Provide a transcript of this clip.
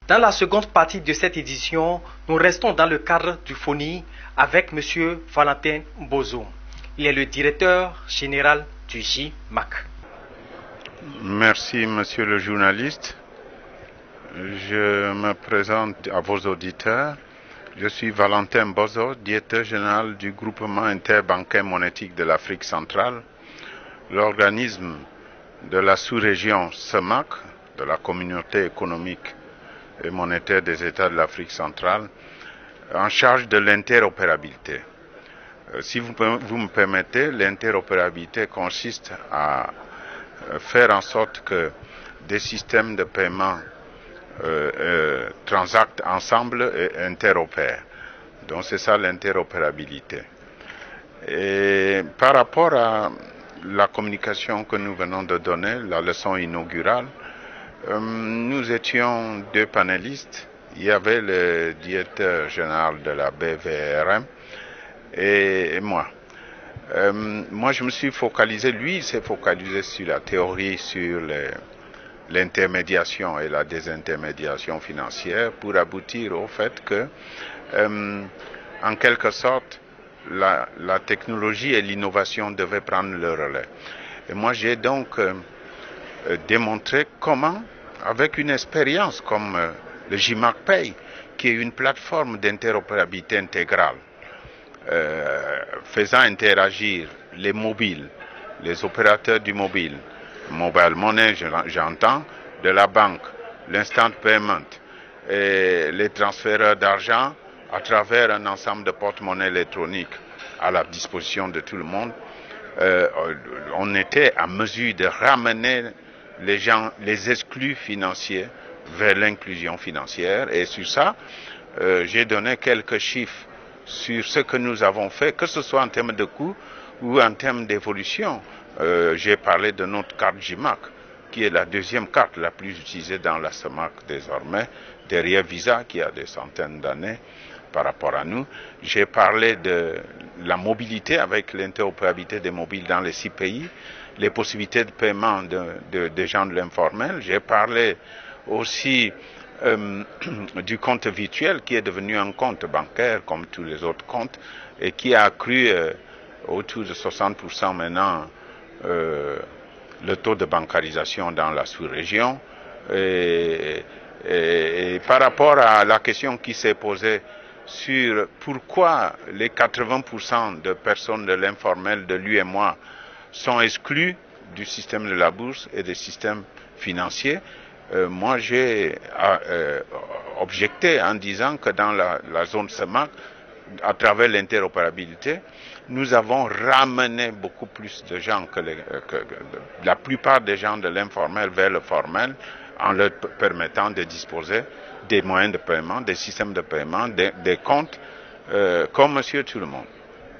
Dans la seconde partie de cette édition, nous restons dans le cadre du FONI avec M. Valentin Bozo. Il est le directeur général du JMAC. Merci, monsieur le journaliste. Je me présente à vos auditeurs. Je suis Valentin Bozo, directeur général du groupement interbancaire monétique de l'Afrique centrale, l'organisme de la sous-région CEMAC, de la communauté économique et monétaire des États de l'Afrique centrale, en charge de l'interopérabilité. Si vous me permettez, l'interopérabilité consiste à faire en sorte que des systèmes de paiement transactent ensemble et interopèrent. Donc c'est ça l'interopérabilité. Et par rapport à la communication que nous venons de donner, la leçon inaugurale, nous étions deux panélistes. Il y avait le directeur général de la BVRM et moi. Moi, je me suis focalisé, lui, il s'est focalisé sur la théorie, sur l'intermédiation et la désintermédiation financière pour aboutir au fait que, en quelque sorte, la technologie et l'innovation devaient prendre le relais. Et moi, j'ai donc démontré comment, avec une expérience comme le JMAC Pay, qui est une plateforme d'interopérabilité intégrale, faisant interagir les mobiles, les opérateurs du mobile money, j'entends, de la banque, l'instant payment et les transferts d'argent à travers un ensemble de porte-monnaie électroniques à la disposition de tout le monde, on était à mesure de ramener les gens, les exclus financiers vers l'inclusion financière. Et sur ça, j'ai donné quelques chiffres sur ce que nous avons fait, que ce soit en termes de coûts ou en termes d'évolution. J'ai parlé de notre carte JMAC, qui est la deuxième carte la plus utilisée dans la CEMAC désormais, derrière Visa, qui a des centaines d'années par rapport à nous. J'ai parlé de la mobilité avec l'interopérabilité des mobiles dans les 6 pays, les possibilités de paiement des gens de l'informel. J'ai parlé aussi du compte virtuel qui est devenu un compte bancaire comme tous les autres comptes et qui a accru autour de 60% maintenant le taux de bancarisation dans la sous-région. Et par rapport à la question qui s'est posée sur pourquoi les 80% de personnes de l'informel, de l'UMOA, sont exclues du système de la bourse et des systèmes financiers, moi j'ai objecté en disant que dans la zone CEMAC, à travers l'interopérabilité, nous avons ramené beaucoup plus de gens que la plupart des gens de l'informel vers le formel, en leur permettant de disposer des moyens de paiement, des systèmes de paiement, des comptes, comme monsieur tout le monde.